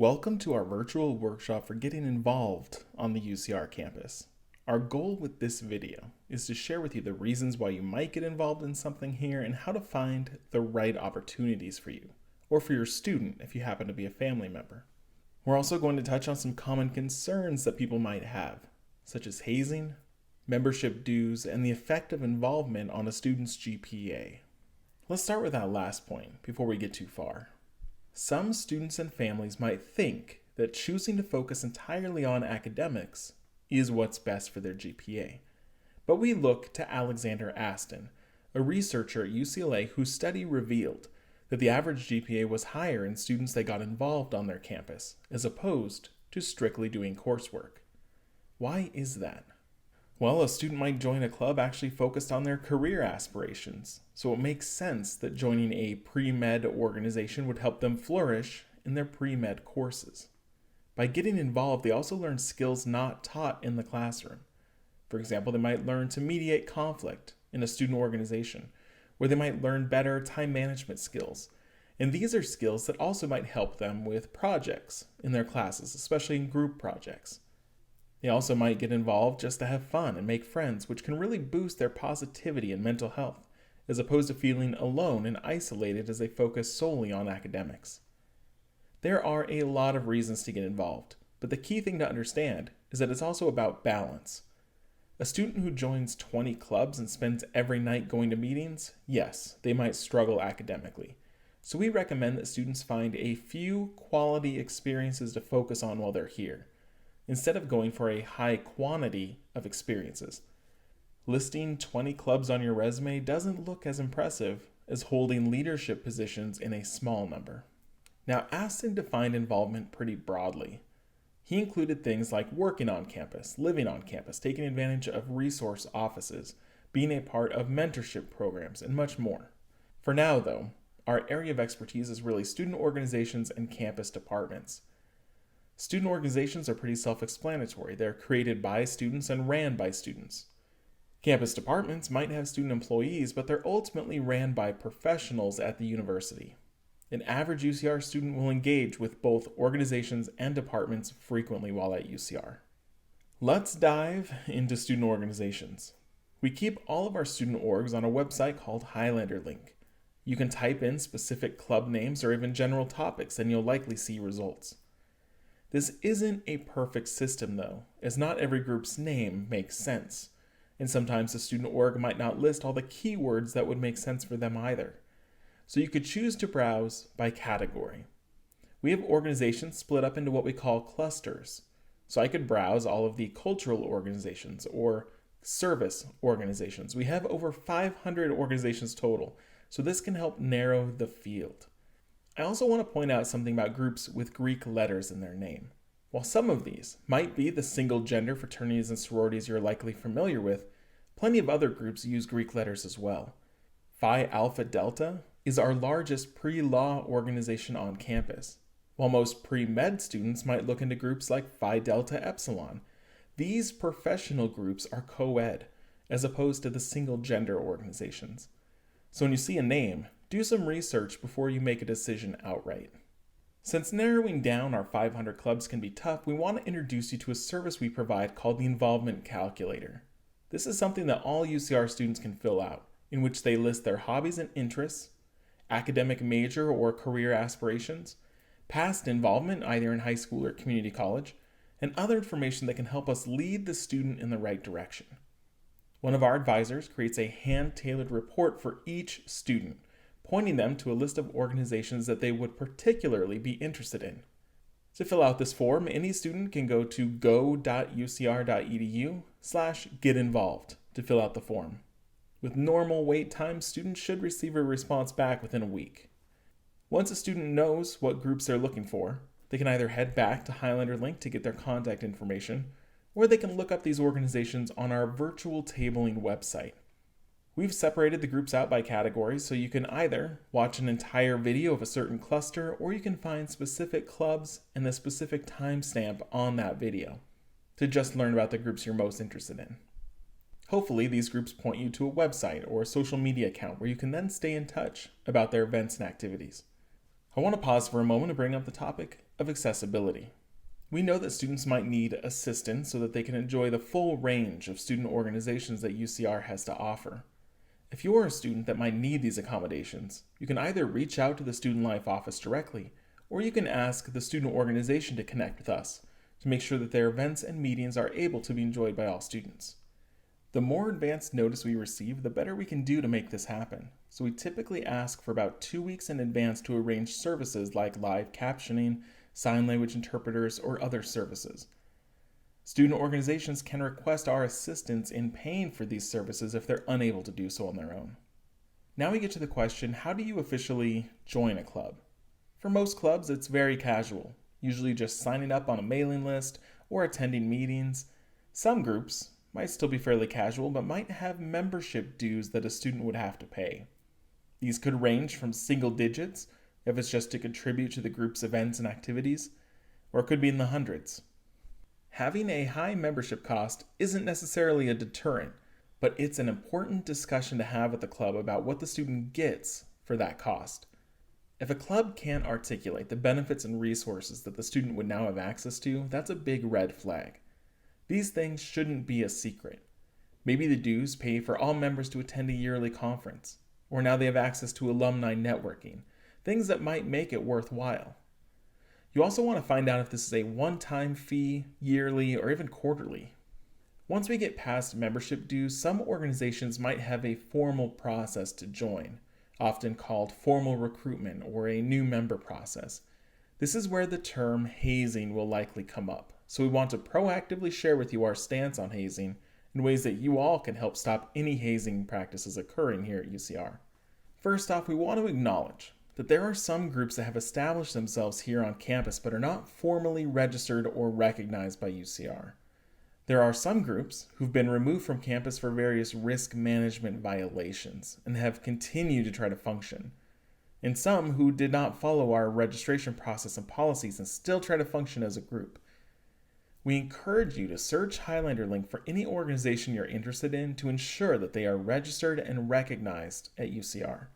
Welcome to our virtual workshop for getting involved on the UCR campus. Our goal with this video is to share with you the reasons why you might get involved in something here and how to find the right opportunities for you, or for your student if you happen to be a family member. We're also going to touch on some common concerns that people might have, such as hazing, membership dues, and the effect of involvement on a student's GPA. Let's start with that last point before we get too far. Some students and families might think that choosing to focus entirely on academics is what's best for their GPA. But we look to Alexander Aston, a researcher at UCLA whose study revealed that the average GPA was higher in students that got involved on their campus, as opposed to strictly doing coursework. Why is that? Well, a student might join a club actually focused on their career aspirations, so it makes sense that joining a pre-med organization would help them flourish in their pre-med courses. By getting involved, they also learn skills not taught in the classroom. For example, they might learn to mediate conflict in a student organization, or they might learn better time management skills. And these are skills that also might help them with projects in their classes, especially in group projects. They also might get involved just to have fun and make friends, which can really boost their positivity and mental health, as opposed to feeling alone and isolated as they focus solely on academics. There are a lot of reasons to get involved, but the key thing to understand is that it's also about balance. A student who joins 20 clubs and spends every night going to meetings, yes, they might struggle academically. So we recommend that students find a few quality experiences to focus on while they're here, instead of going for a high quantity of experiences. Listing 20 clubs on your resume doesn't look as impressive as holding leadership positions in a small number. Now, Aston defined involvement pretty broadly. He included things like working on campus, living on campus, taking advantage of resource offices, being a part of mentorship programs, and much more. For now, though, our area of expertise is really student organizations and campus departments. Student organizations are pretty self-explanatory. They're created by students and ran by students. Campus departments might have student employees, but they're ultimately ran by professionals at the university. An average UCR student will engage with both organizations and departments frequently while at UCR. Let's dive into student organizations. We keep all of our student orgs on a website called Highlander Link. You can type in specific club names or even general topics, and you'll likely see results. This isn't a perfect system though, as not every group's name makes sense, and sometimes the student org might not list all the keywords that would make sense for them either. So you could choose to browse by category. We have organizations split up into what we call clusters. So I could browse all of the cultural organizations or service organizations. We have over 500 organizations total, so this can help narrow the field. I also want to point out something about groups with Greek letters in their name. While some of these might be the single-gender fraternities and sororities you're likely familiar with, plenty of other groups use Greek letters as well. Phi Alpha Delta is our largest pre-law organization on campus, while most pre-med students might look into groups like Phi Delta Epsilon. These professional groups are co-ed, as opposed to the single-gender organizations. So when you see a name, do some research before you make a decision outright. Since narrowing down our 500 clubs can be tough, we want to introduce you to a service we provide called the Involvement Calculator. This is something that all UCR students can fill out, in which they list their hobbies and interests, academic major or career aspirations, past involvement either in high school or community college, and other information that can help us lead the student in the right direction. One of our advisors creates a hand-tailored report for each student, pointing them to a list of organizations that they would particularly be interested in. To fill out this form, any student can go to go.ucr.edu/getinvolved to fill out the form. With normal wait time, students should receive a response back within a week. Once a student knows what groups they're looking for, they can either head back to Highlander Link to get their contact information, or they can look up these organizations on our virtual tabling website. We've separated the groups out by categories, so you can either watch an entire video of a certain cluster, or you can find specific clubs and the specific timestamp on that video to just learn about the groups you're most interested in. Hopefully, these groups point you to a website or a social media account where you can then stay in touch about their events and activities. I want to pause for a moment to bring up the topic of accessibility. We know that students might need assistance so that they can enjoy the full range of student organizations that UCR has to offer. If you are a student that might need these accommodations, you can either reach out to the Student Life office directly, or you can ask the student organization to connect with us to make sure that their events and meetings are able to be enjoyed by all students. The more advanced notice we receive, the better we can do to make this happen. So we typically ask for about 2 weeks in advance to arrange services like live captioning, sign language interpreters, or other services. Student organizations can request our assistance in paying for these services if they're unable to do so on their own. Now we get to the question, how do you officially join a club? For most clubs, it's very casual, usually just signing up on a mailing list or attending meetings. Some groups might still be fairly casual, but might have membership dues that a student would have to pay. These could range from single digits, if it's just to contribute to the group's events and activities, or it could be in the hundreds. Having a high membership cost isn't necessarily a deterrent, but it's an important discussion to have at the club about what the student gets for that cost. If a club can't articulate the benefits and resources that the student would now have access to, that's a big red flag. These things shouldn't be a secret. Maybe the dues pay for all members to attend a yearly conference, or now they have access to alumni networking, things that might make it worthwhile. You also want to find out if this is a one-time fee, yearly, or even quarterly. Once we get past membership dues, some organizations might have a formal process to join, often called formal recruitment or a new member process. This is where the term hazing will likely come up, so we want to proactively share with you our stance on hazing in ways that you all can help stop any hazing practices occurring here at UCR. First off, we want to acknowledge that there are some groups that have established themselves here on campus but are not formally registered or recognized by UCR. There are some groups who've been removed from campus for various risk management violations and have continued to try to function, and some who did not follow our registration process and policies and still try to function as a group. We encourage you to search Highlander Link for any organization you're interested in to ensure that they are registered and recognized at UCR.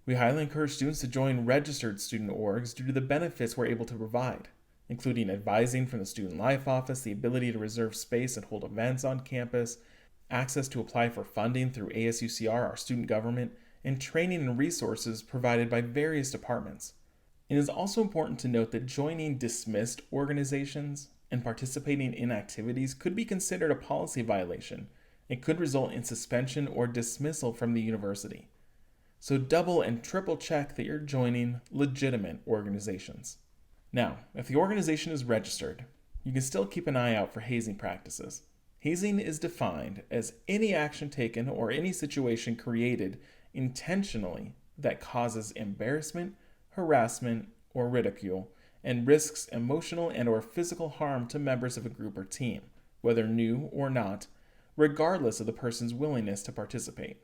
We highly encourage students to join registered student orgs due to the benefits we're able to provide, including advising from the Student Life office, the ability to reserve space and hold events on campus, access to apply for funding through ASUCR, our student government, and training and resources provided by various departments. It is also important to note that joining dismissed organizations and participating in activities could be considered a policy violation and could result in suspension or dismissal from the university. So double and triple check that you're joining legitimate organizations. Now, if the organization is registered, you can still keep an eye out for hazing practices. Hazing is defined as any action taken or any situation created intentionally that causes embarrassment, harassment, or ridicule, and risks emotional and/or physical harm to members of a group or team, whether new or not, regardless of the person's willingness to participate.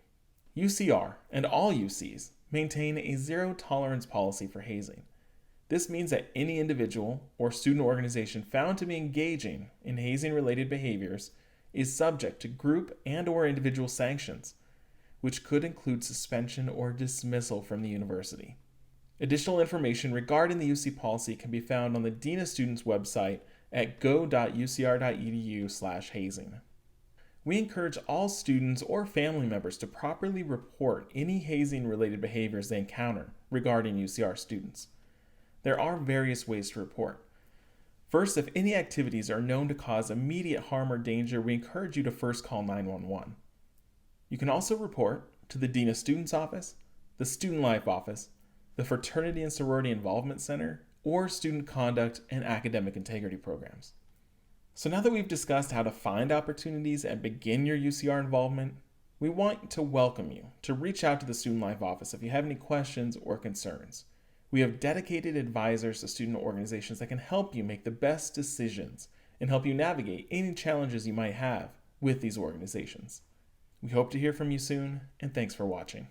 UCR and all UCs maintain a zero-tolerance policy for hazing. This means that any individual or student organization found to be engaging in hazing-related behaviors is subject to group and/or individual sanctions, which could include suspension or dismissal from the university. Additional information regarding the UC policy can be found on the Dean of Students website at go.ucr.edu/hazing. We encourage all students or family members to properly report any hazing-related behaviors they encounter regarding UCR students. There are various ways to report. First, if any activities are known to cause immediate harm or danger, we encourage you to first call 911. You can also report to the Dean of Students office, the Student Life office, the Fraternity and Sorority Involvement Center, or Student Conduct and Academic Integrity programs. So now that we've discussed how to find opportunities and begin your UCR involvement, we want to welcome you to reach out to the Student Life office if you have any questions or concerns. We have dedicated advisors to student organizations that can help you make the best decisions and help you navigate any challenges you might have with these organizations. We hope to hear from you soon, and thanks for watching.